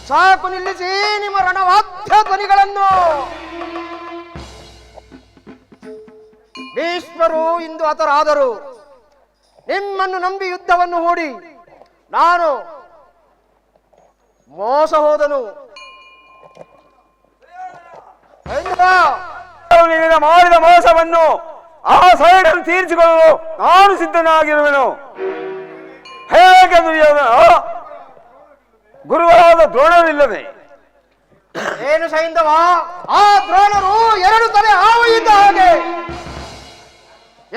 ಸಾಕು ನಿಲ್ಲಿಸಿ ನಿಮ್ಮ ರಣವಾದ್ಯ ಧ್ವನಿಗಳನ್ನು. ಭೀಷ್ಮರು ಇಂದು ಹತರಾದರು. ನಿಮ್ಮನ್ನು ನಂಬಿ ಯುದ್ಧವನ್ನು ಹೂಡಿ ನಾನು ಮೋಸ ಹೋದನು. ನಿಮಗೆ ಮಾಡಿದ ಮೋಸವನ್ನು ಆ ಸೈಡನ್ನು ತೀರಿಸಿಕೊಳ್ಳಲು ನಾನು ಸಿದ್ಧನಾಗಿರುವೆನು. ಹೇಗೆ ದುರ್ಯೋಧನ ಗುರುಗಳಾದ ದ್ರೋಣರಿಲ್ಲದೆ? ಏನು ಸೈಂಧವ, ಆ ದ್ರೋಣರು ಎರಡು ತಲೆ ಹಾವು ಇದ್ದ ಹಾಗೆ.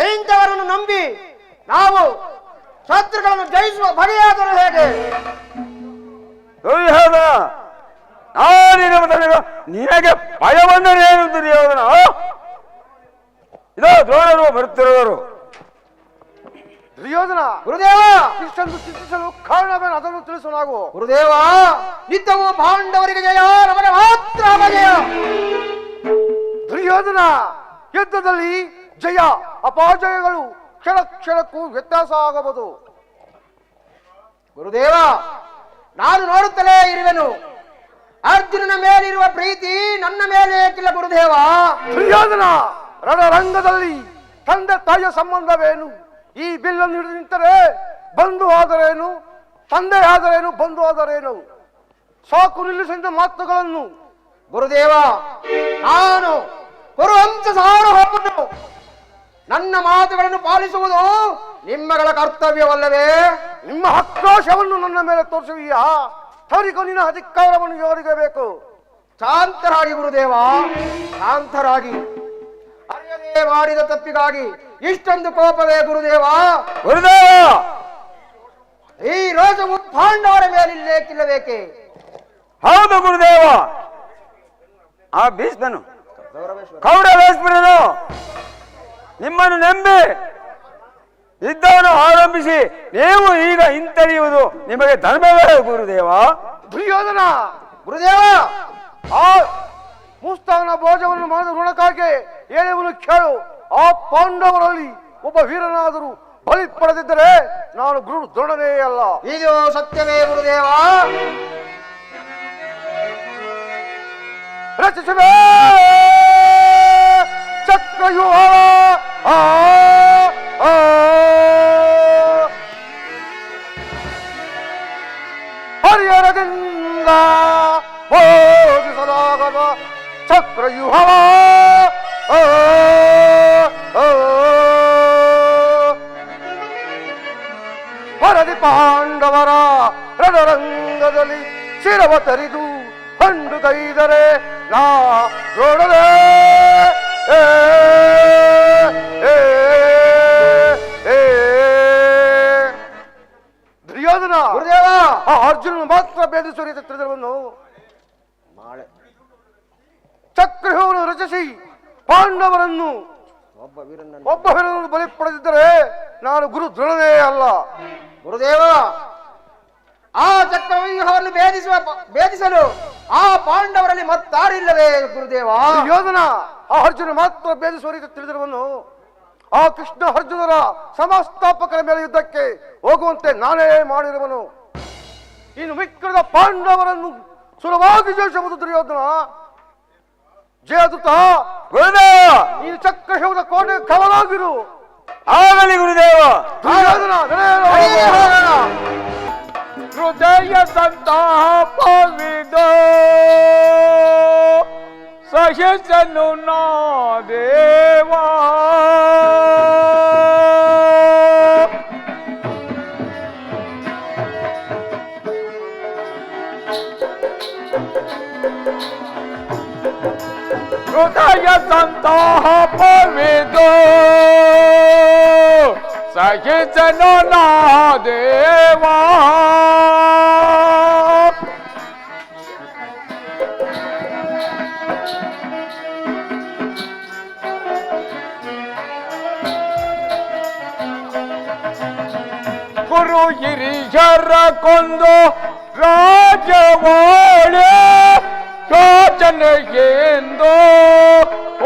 ಇಂಥವರನ್ನು ನಂಬಿ ನಾವು ಶತ್ರುಗಳನ್ನು ಜಯಿಸುವ ಬಗೆಯಾದರೂ ಹೇಗೆ? ದುರ್ಯೋಧನ, ನಿನಗೆ ಭಯವನ್ನೇನು ದುರ್ಯೋಧನ? ಇದೋ ದ್ರೋಣರು ಬರುತ್ತಿರುವರು. ದುರ್ಯೋಧನ, ಗುರುದೇವ, ಇಷ್ಟೊಂದು ಚಿಂತಿಸಲು ಕಾರಣವೇನು ಅದನ್ನು ತಿಳಿಸು. ನಾವು ಗುರುದೇವ, ನಿತ್ಯವೂ ಪಾಂಡವರಿಗೆ ಜಯ, ನಮಗೆ ಮಾತ್ರ ಅಪಜಯ. ದುರ್ಯೋಧನ, ಯುದ್ಧದಲ್ಲಿ ಜಯ ಅಪಜಯಗಳು ಕ್ಷಣ ಕ್ಷಣಕ್ಕೂ ವ್ಯತ್ಯಾಸ ಆಗಬಹುದು. ಗುರುದೇವ, ನಾನು ನೋಡುತ್ತಲೇ ಇರುವೆನು. ಅರ್ಜುನನ ಮೇಲಿರುವ ಪ್ರೀತಿ ನನ್ನ ಮೇಲೆ ಏಕಿಲ್ಲ ಗುರುದೇವ. ದುರ್ಯೋಧನ, ರಣರಂಗದಲ್ಲಿ ತಂದೆ ತಾಯಿಯ ಸಂಬಂಧವೇನು? ಈ ಬಿಲ್ಲನ್ನು ಹಿಡಿದು ನಿಂತರೆ ಬಂಧು ಆದರೇನು, ತಂದೆ ಆದರೇನು, ಬಂಧು ಆದರೇನು? ಸಾಕು ನಿಲ್ಲಿಸಿದ ಮಾತುಗಳನ್ನು. ಗುರುದೇವ, ನಾನು ಕುರುವಂಶ ಸಾರ್ವಭೌಮನು. ನನ್ನ ಮಾತುಗಳನ್ನು ಪಾಲಿಸುವುದು ನಿಮ್ಮಗಳ ಕರ್ತವ್ಯವಲ್ಲವೇ? ನಿಮ್ಮ ಆಕ್ರೋಶವನ್ನು ನನ್ನ ಮೇಲೆ ತೋರಿಸುವಿಯಾ? ತೋರಿಕೊ ನಿನ್ನ ಅಧಿಕಾರವನ್ನು ಯಾರಿಗೆ ಬೇಕು? ಶಾಂತರಾಗಿ ಗುರುದೇವ, ಶಾಂತರಾಗಿ. ಅರಿಯದೇ ಮಾಡಿದ ತಪ್ಪಿಗಾಗಿ ಇಷ್ಟೊಂದು ಕೋಪವೇ ಗುರುದೇವ? ಗುರುದೇವ, ಈ ರೋಷವು ಪಾಂಡವರ ಮೇಲಿಲ್ಲೇಕಿಲ್ಲಬೇಕೆ? ಹೌದು ಗುರುದೇವ. ಆ ಭೀಷ್ಮನು ಕೌರವೇಶ್ವರನು ನಿಮ್ಮನ್ನು ನಂಬಿ ಯುದ್ಧವನ್ನು ಆರಂಭಿಸಿ ನೀವು ಈಗ ಹಿಂತೆರೆಯುವುದು ನಿಮಗೆ ಧರ್ಮವೇ ಗುರುದೇವ? ದುರ್ಯೋಧನ, ಗುರುದೇವ, ಆ ಮುಸ್ತಾನ ಭೋಜವನ್ನು ಮಾಡಿದ ಋಣಕ್ಕಾಗಿ ಹೇಳುವನು ಕೇಳು. ಆ ಪಾಂಡವರಲ್ಲಿ ಒಬ್ಬ ವೀರನಾದರೂ ಬಲಿ ಪಡೆದಿದ್ದರೆ ನಾನು ಗುರು ದ್ರೋಣನೇ ಅಲ್ಲ. ಇದು ಸತ್ಯವೇ ಗುರುದೇವ? ರಚಿಸುವೆ ಚಕ್ರವ್ಯೂಹ. ಹರಿಹರದಿಂದ ಬೋಧಿಸಲಾಗದ ಚಕ್ರವ್ಯೂಹ. ಹರದಿ ಪಾಂಡವರ ರಣರಂಗದಲ್ಲಿ ಶಿರವ ತರಿದು ಕಂಡು ಕೈದರೆ ನಾ ನೋಡದೆ. ದುರ್ಯೋಧನ, ಗುರುದೇವ, ಆ ಅರ್ಜುನನು ಮಾತ್ರ ಭೇದಿಸುವ ರೀತಿ ತಿಳಿದವನು. ಚಕ್ರವ್ಯೂಹವನ್ನು ರಚಿಸಿ ಪಾಂಡವರನ್ನು ಒಬ್ಬ ವೀರನನ್ನು ಬಲಿ ಪಡೆದಿದ್ದರೆ ನಾನು ಗುರು ದ್ರೋಣನೇ ಅಲ್ಲ. ಗುರುದೇವ, ಆ ಚಕ್ರವ್ಯೂಹವನ್ನು ಭೇದಿಸಲು ಆ ಪಾಂಡವರಲ್ಲಿ ಮತ್ತಾರಿಲ್ಲವೇ ಗುರುದೇವ? ಯೋಧನ, ಆ ಅರ್ಜುನ ಮಾತ್ರ ಭೇದಿಸುವ ರೀತಿ ತಿಳಿದಿರುವನು. ಆ ಕೃಷ್ಣ ಅರ್ಜುನರ ಸಮಸ್ಥಾಪಕರ ಮೇಲೆ ಯುದ್ಧಕ್ಕೆ ಹೋಗುವಂತೆ ನಾನೇ ಮಾಡಿರುವನು. ಇನ್ನು ಮಿಕ್ಕದ ಪಾಂಡವರನ್ನು ಸುಲಭವಾಗಿ ಜಯಿಸಬಹುದು ದುರ್ಯೋಧನ. ಜಯದುತ, ಗುರುದೇವ, ನೀನು ಚಕ್ರವ್ಯೂಹದ ಕೋಟೆ ಕವಲಾಗಿರು. ಆಗಲಿ ಗುರುದೇವ. ದುರ್ಯೋಧನ, ಹೃದಯ ಸಂತಾಪವಿದೋ ಸಹಿಸನು ನಾ ದೇವಾ. ಹೃದಯ ಸಂತಾಪವಿದೋ ಸಹಿಸನು ನಾ ದೇವಾ. ಗುರು ಹಿರಿಯರ ಕೊಂದು ರಾಜವಾಳೆ ಯೋಚನೆಗೆಂದು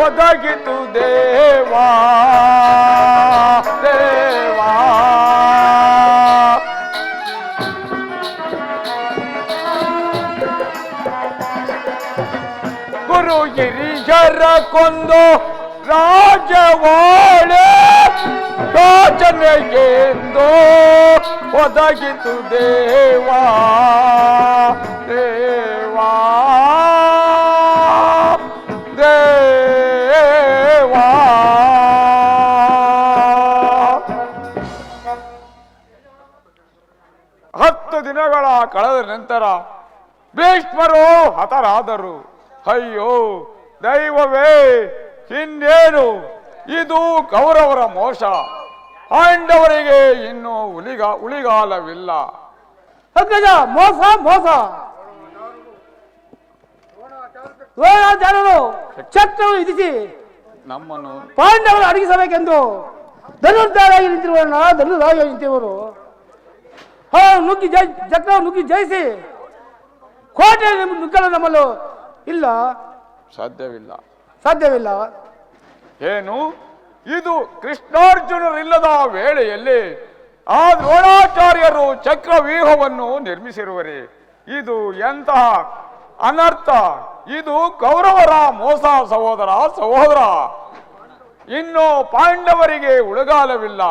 ಒದಗಿತು ದೇವಾ ದೇವಾ. ಕೊಂದು ರಾಜವಾಳೆ ರಾಜನೆಗೆಂದು ಒದಗಿತು ದೇವಾ ದೇವಾ ದೇವಾ. ಹತ್ತು ದಿನಗಳ ಕಳೆದ ನಂತರ ಭೀಷ್ಮರು ಹತರಾದರು. ಅಯ್ಯೋ ದೈವವೇ, ಇನ್ನೇನು ಇದು ಕೌರವರ ಮೋಸ. ಪಾಂಡವರಿಗೆ ಇನ್ನೂ ಉಳಿಗಾಲವಿಲ್ಲ. ಅಗ್ಗಜ, ಮೋಸ ಮೋಸ. ದ್ರೋಣಾಚಾರ್ಯರು ಚಕ್ರವನ್ನು ವಿಧಿಸಿ ನಮ್ಮನ್ನು ಪಾಂಡವರು ಅಡಗಿಸಬೇಕೆಂದು ಧನುರ್ಧಾರಾಗಿ ನಿಂತಿರುವವರನ್ನ ಧನುರ್ಧಾರಾಗಿ ನಿಂತಿರುವರು ನುಗ್ಗಿ ಚಕ್ರ ನುಗ್ಗಿ ಜಯಿಸಿ ಕೋಟೆ ನುಗ್ಗಲು ನಮ್ಮಲ್ಲೂ ಇಲ್ಲ, ಸಾಧ್ಯವಿಲ್ಲ. ಏನು ಇದು ಕೃಷ್ಣಾರ್ಜುನರಿಲ್ಲದ ವೇಳೆಯಲ್ಲಿ ಆ ದ್ರೋಣಾಚಾರ್ಯರು ಚಕ್ರವ್ಯೂಹವನ್ನು ನಿರ್ಮಿಸಿರುವರೆ? ಇದು ಎಂತಹ ಅನರ್ಥ! ಇದು ಕೌರವರ ಮೋಸ ಸಹೋದರ. ಇನ್ನು ಪಾಂಡವರಿಗೆ ಉಳಗಾಲವಿಲ್ಲ.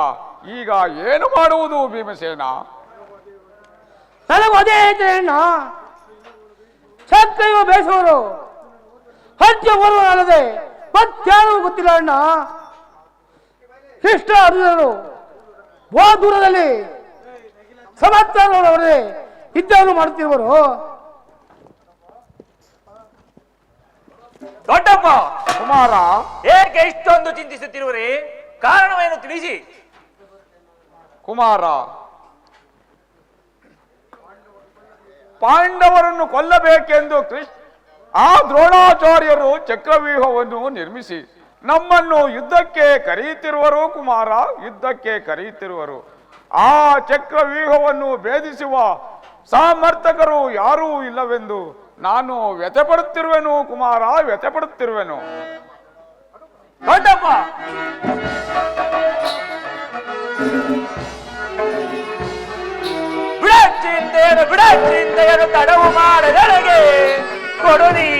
ಈಗ ಏನು ಮಾಡುವುದು ಭೀಮಸೇನ? ನನಗೂ ಅದೇ ಅಣ್ಣ. ಚಕ್ರವ್ಯೂಹ ಬೇಸುವರು ಹಜ್ಜ ಬರುವಲ್ಲದೆ ಮತ್ತಾರೂ ಗೊತ್ತಿಲ್ಲ ಅಣ್ಣ. ಕೃಷ್ಣ ಅರ್ಜುನರು ಬಹು ದೂರದಲ್ಲಿ ಸಮರ್ಥರವರೇ ಯುದ್ಧವನ್ನು ಮಾಡುತ್ತಿರುವರು. ದೊಡ್ಡಪ್ಪ ಕುಮಾರ, ಏಕೆ ಇಷ್ಟೊಂದು ಚಿಂತಿಸುತ್ತಿರುವರೆ? ಕಾರಣವೇನು ತಿಳಿಸಿ. ಕುಮಾರ, ಪಾಂಡವರನ್ನು ಕೊಲ್ಲಬೇಕೆಂದು ಆ ದ್ರೋಣಾಚಾರ್ಯರು ಚಕ್ರವ್ಯೂಹವನ್ನು ನಿರ್ಮಿಸಿ ನಮ್ಮನ್ನು ಯುದ್ಧಕ್ಕೆ ಕರೆಯುತ್ತಿರುವರು. ಕುಮಾರ, ಯುದ್ಧಕ್ಕೆ ಕರೆಯುತ್ತಿರುವರು. ಆ ಚಕ್ರವ್ಯೂಹವನ್ನು ಭೇದಿಸುವ ಸಮರ್ಥಕರು ಯಾರೂ ಇಲ್ಲವೆಂದು ನಾನು ವ್ಯಥೆಪಡುತ್ತಿರುವೆನು. ಕುಮಾರ, ವ್ಯಥೆಪಡುತ್ತಿರುವೆನು. ದೊಡ್ಡಪ್ಪ, ಬಿಡಚಿಂತೆಯನ್ನು ತಡವು ಮಾಡದೊಳಗೆ ಕೊಡುನಿ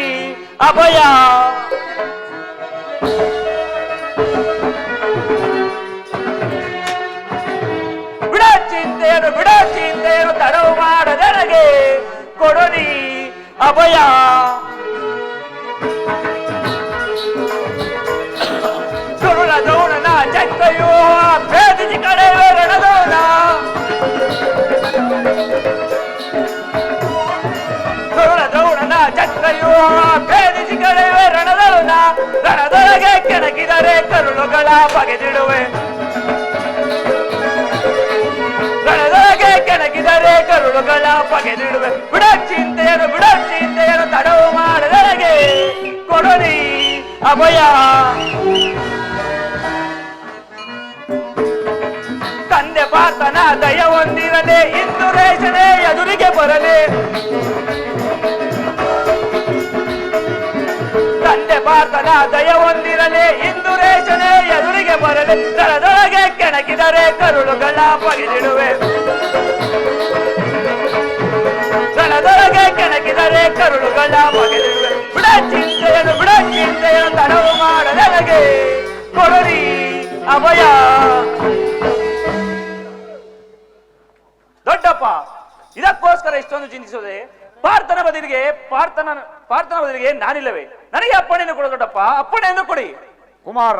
ಅಭಯ. ಬಿಡಚಿಂತೆಯನ್ನು ತಡವು ಮಾಡದೊಳಗೆ ಕೊಡುನಿ ಅಭಯ. ಸುರುಳ ದೌಡನ ಚಕ್ರಯೋ ಭೇದಿಸಿ ಕಡೆಯುವ ರಣದೋನ. ಸುರುಳ ದೌಡನ ಚಕ್ರಯೋ ಭೇದಿಸಿ ಕಡೆಯುವ ರಣದೋನ. ರಣದೊಳಗೆ ಕೆಣಕಿದರೆ ಕರುಳುಗಳ ಬಗೆದಿಡುವೆ. ರಣದೊಳಗೆ ಕೆಣಕಿದರೆ ಕರುಳುಗಳ ಬಗೆದಿಡುವೆ. ಬಿಡಚಿಂತೆಯನ್ನು ತಡವು ಮಾಡದೊಳಗೆ ಕೊಡಲಿ ಅಭಯ. ತಂದೆ ಪಾರ್ಥನ ದಯ ಹೊಂದಿರದೆ ಇಂದು ರೇಷನೆ ಎದುರಿಗೆ ಬರಲಿ. ತಂದೆ ಪಾರ್ಥನ ದಯ ಹೊಂದಿರಲಿ ಇಂದು ರೇಷನೆ ಎದುರಿಗೆ ಬರಲಿ. ದಳದೊಳಗೆ ಕೆಣಕಿದರೆ ಕರುಳುಗಳ ಬಗೆದಿಡುವೆ. ದಳದೊಳಗೆ ಕೆಣಕಿದರೆ ಕರುಳುಗಳ ಬಗೆದಿಡುವೆ. ಬಿಡಚಿಂತೆಯನ್ನು ತಡವು ಮಾಡದೊಳಗೆ ಕೊಡಲಿ ಅಭಯ. ದೊಡ್ಡಪ್ಪ, ಇದಕ್ಕೋಸ್ಕರ ಇಷ್ಟೊಂದು ಚಿಂತಿಸೋದೆ? ಪಾರ್ಥನ ಬದಲಿಗೆ ನಾನಿಲ್ಲವೇ? ನನಗೆ ಅಪ್ಪಣೆಯನ್ನು ಕೊಡು ದೊಡ್ಡಪ್ಪ, ಅಪ್ಪಣೆಯನ್ನು ಕೊಡಿ. ಕುಮಾರ,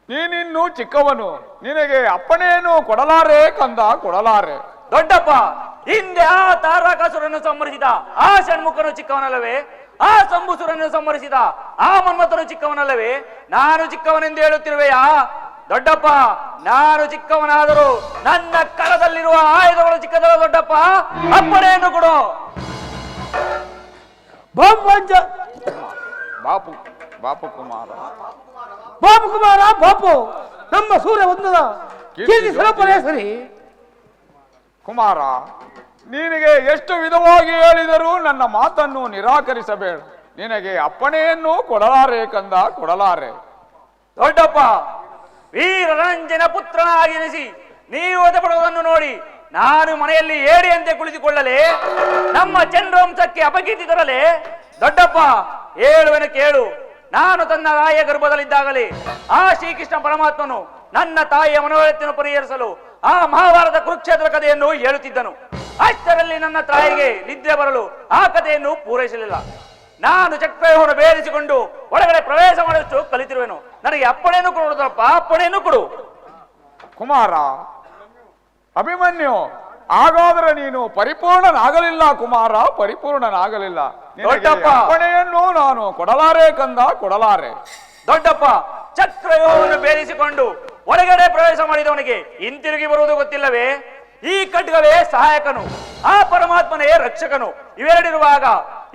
ನೀನಿನ್ನೂ ಚಿಕ್ಕವನು, ನಿನಗೆ ಅಪ್ಪಣೆಯನ್ನು ಕೊಡಲಾರೆ ಕಂದ, ಕೊಡಲಾರೆ. ದೊಡ್ಡಪ್ಪ, ಹಿಂದೆ ಆ ತಾರಕಾಸುರನ್ನು ಸಂಹರಿಸಿದ ಆ ಷಣ್ಮುಖನು ಚಿಕ್ಕವನಲ್ಲವೇ? ಆ ಸಂಬುಸುರನ್ನು ಸಂಹರಿಸಿದ ಆ ಮನ್ಮಥನು ಚಿಕ್ಕವನಲ್ಲವೇ? ನಾನು ಚಿಕ್ಕವನೆಂದು ಹೇಳುತ್ತಿರುವೆಯಾ? ದೊಡ್ಡಪ್ಪ, ನಾನು ಚಿಕ್ಕವನಾದರೂ ನನ್ನ ಕರದಲ್ಲಿರುವ ಆಯುಧಗಳು ಚಿಕ್ಕದಲ್ಲ ದೊಡ್ಡಪ್ಪ. ಅಪ್ಪಣೆಯನ್ನು ಕೊಡು. ಬಾಪು ಕುಮಾರ, ಬಾಪು ನಮ್ಮ ಸೂರ್ಯ ಒಂದದ ಕೀರ್ತಿ ಸರಪರೇ ಸರಿ. ಕುಮಾರ, ನಿನಗೆ ಎಷ್ಟು ವಿಧವಾಗಿ ಹೇಳಿದರೂ ನನ್ನ ಮಾತನ್ನು ನಿರಾಕರಿಸಬೇಡ. ನಿನಗೆ ಅಪ್ಪಣೆಯನ್ನು ಕೊಡಲಾರೆ ಕಂದ, ಕೊಡಲಾರೆ. ದೊಡ್ಡಪ್ಪ, ವೀರರಂಜನ ಪುತ್ರನಾಗಿರಿಸಿ ನೀವು ಒದಪಡುವುದನ್ನು ನೋಡಿ ನಾನು ಮನೆಯಲ್ಲಿ ಏಡಿಯಂತೆ ಕುಳಿತುಕೊಳ್ಳಲೆ? ನಮ್ಮ ಚಂದ್ರವಂಶಕ್ಕೆ ಅಪಕೀರ್ತಿ ತರಲೆ? ದೊಡ್ಡಪ್ಪ, ಹೇಳುವೆನು ಕೇಳು. ನಾನು ತನ್ನ ತಾಯಿಯ ಗರ್ಭದಲ್ಲಿದ್ದಾಗಲೇ ಆ ಶ್ರೀಕೃಷ್ಣ ಪರಮಾತ್ಮನು ನನ್ನ ತಾಯಿಯ ಮನೋರಥವನ್ನು ಪರಿಹರಿಸಲು ಆ ಮಹಾಭಾರತ ಕುರುಕ್ಷೇತ್ರ ಕಥೆಯನ್ನು ಹೇಳುತ್ತಿದ್ದನು. ಅಷ್ಟರಲ್ಲಿ ನನ್ನ ತಾಯಿಗೆ ನಿದ್ರೆ ಬರಲು ಆ ಕಥೆಯನ್ನು ಪೂರೈಸಲಿಲ್ಲ. ನಾನು ಚಕ್ರವ್ಯೂಹವನ್ನು ಬೇರಿಸಿಕೊಂಡು ಒಳಗಡೆ ಪ್ರವೇಶ ಮಾಡಷ್ಟು ಕಲಿತಿರುವೆನು. ನನಗೆ ಅಪ್ಪಣೆಯನ್ನು ಕೊಡುವುದಪ್ಪ, ಅಪ್ಪಣೆಯನ್ನು ಕೊಡು. ಕುಮಾರ ಅಭಿಮನ್ಯು, ಹಾಗಾದ್ರೆ ನೀನು ಪರಿಪೂರ್ಣನಾಗಲಿಲ್ಲ ಕುಮಾರ, ಪರಿಪೂರ್ಣನಾಗಲಿಲ್ಲ. ನಿನಗೆ ದೊಡ್ಡಪ್ಪ. ಅಪ್ಪಣೆಯನ್ನು ನಾನು ಕೊಡಲಾರೆ ಕಂದ, ಕೊಡಲಾರೆ. ದೊಡ್ಡಪ್ಪ, ಚಕ್ರವ್ಯೂಹವನ್ನು ಬೇರಿಸಿಕೊಂಡು ಒಳಗಡೆ ಪ್ರವೇಶ ಮಾಡಿದವನಿಗೆ ಹಿಂತಿರುಗಿ ಬರುವುದು ಗೊತ್ತಿಲ್ಲವೇ? ಈ ಖಡ್ಗವೇ ಸಹಾಯಕನು, ಆ ಪರಮಾತ್ಮನೇ ರಕ್ಷಕನು. ಇವೆರಡಿರುವಾಗ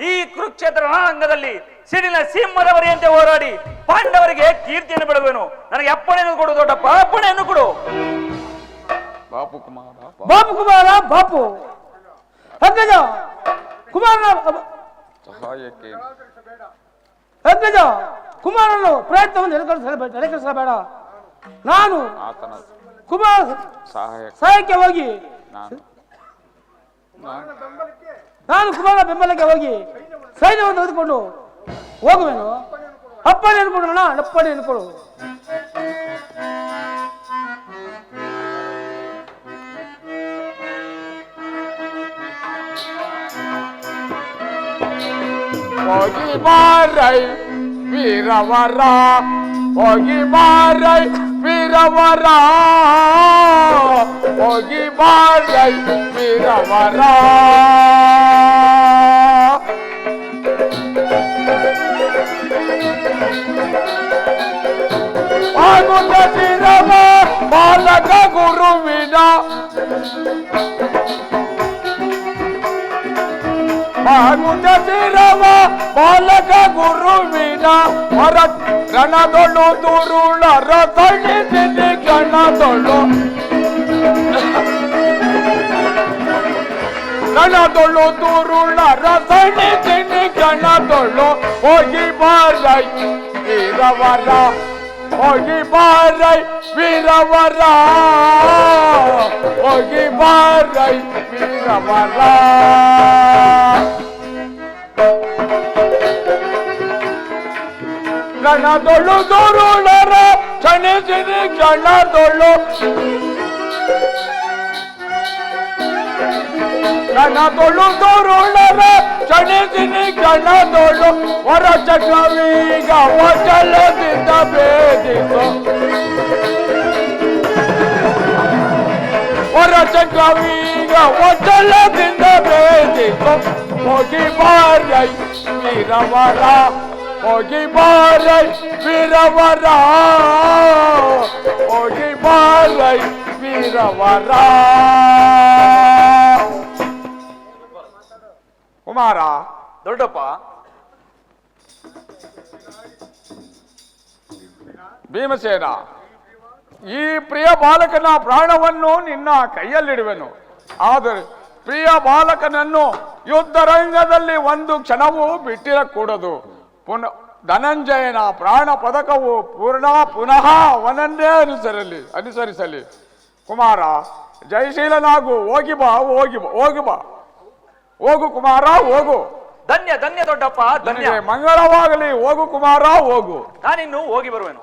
ಈ ಕುರುಕ್ಷೇತ್ರ ರಣರಂಗದಲ್ಲಿ ಸಿಡಿಲ ಸಿಂಹದವರಿಯಂತೆ ಹೋರಾಡಿ ಪಾಂಡವರಿಗೆ ಕೀರ್ತಿಯನ್ನು ಬಿಡುವೆನು. ನನಗೆ ಅಪ್ಪಣೆಯನ್ನು ಕೊಡು ದೊಡ್ಡಪ್ಪ, ಅಪ್ಪಣೆಯನ್ನು ಕೊಡು. ಬಾಪು ಕುಮಾರ, ಬಾಪು ಕುಮಾರ, ಬಾಪು ಅಗ್ಗಜ ಕುಮಾರನ ಸಹಾಯಕ್ಕೆ ಅಗ್ಗಜ ಕುಮಾರನು ಪ್ರಯತ್ನವನ್ನು ಎಡೆಕರಿಸಬೇಡ. ನಾನು ಆತನ ಕುಮಾರ ಸಹಾಯಕ್ಕೆ ಹೋಗಿ ನಾನು ಕುಮಾರ ಬೆಂಬಲಕ್ಕೆ ಹೋಗಿ ಸೈನ್ಯವನ್ನು ತೆಗೆದುಕೊಂಡು ಹೋಗುವೆನು. ಅಪ್ಪಣೆ ಅನ್ಕೊಡೋಣ, ಅಪ್ಪಣೆ ಅನ್ಕೊಡು. ಹೋಗಿ ಬಾರೈ ವೀರವರ, ಹೋಗಿ ಬಾರೈ ವೀರವರ, ಹೋಗಿ ಬಾರೈ ವೀರವರ. ಆಗುತ್ತಿರವ ಬಾಲಕ ಗುರುವಿನ ಆಗುತ್ತಿರವ ಬಾಲಕ ಗುರುವಿನ ಹೊರ ರಣದೊಳು ದುರುಳರ ತಣಿಸಿದೆ ಗಣದೊಳು ರಣದೊಳು ದುರುಳರ ತಣಿಸಿದೆ ಗಣದೊಳು. ಹೋಗಿ ಬಾರೈ ವೀರವರ, ಹೋಗಿ ಬಾರೈ ವೀರವರ, ಹೋಗಿ ಬಾರೈ ವೀರವರ. ಗಣದೊಳು ದುರುಳರ ಕ್ಷಣಿಸಿರಿ ಗಣದೊಳು, ಗಣದೊಳು ದುರುಳರ ಕ್ಷಣಿಸಿರಿ ಗಣದೊಳು. ಹೊರ ಚಕ್ರವೀಗ ಒಚಲದಿಂದ ಭೇದಿಸು, ಹೊರ ಚಕ್ರವೀಗ ಒಚಲದಿಂದ ಭೇದಿಸು. ಹೋಗಿ ಬಾರೈ ವೀರವರ, ಹೋಗಿ ಬಾರೈ ವೀರವರ, ಹೋಗಿ ಬಾರೈ ವೀರವರ. ಕುಮಾರ ದೊಡ್ಡಪ್ಪ, ಭೀಮಸೇನ, ಈ ಪ್ರಿಯ ಬಾಲಕನ ಪ್ರಾಣವನ್ನು ನಿನ್ನ ಕೈಯಲ್ಲಿಡುವೆನು. ಆದರೆ ಪ್ರಿಯ ಬಾಲಕನನ್ನು ಯುದ್ಧರಂಗದಲ್ಲಿ ಒಂದು ಕ್ಷಣವೂ ಬಿಟ್ಟಿರಕೂಡದು. ಧನಂಜಯನ ಪ್ರಾಣ ಪದಕವು ಪುನಃ ಅವನನ್ನೇ ಅನುಸರಿಸಲಿ. ಕುಮಾರ ಜಯಶೀಲನಾಗು, ಹೋಗಿ ಬಾ, ಹೋಗಿ ಬಾ, ಹೋಗಿ ಬಾ, ಹೋಗು ಕುಮಾರ, ಹೋಗು. ಧನ್ಯ ಧನ್ಯ ದೊಡ್ಡಪ್ಪ, ಧನ್ಯ. ಮಂಗಳವಾಗಲಿ, ಹೋಗು ಕುಮಾರ, ಹೋಗು. ನಾನಿನ್ನು ಹೋಗಿ ಬರುವೆನು.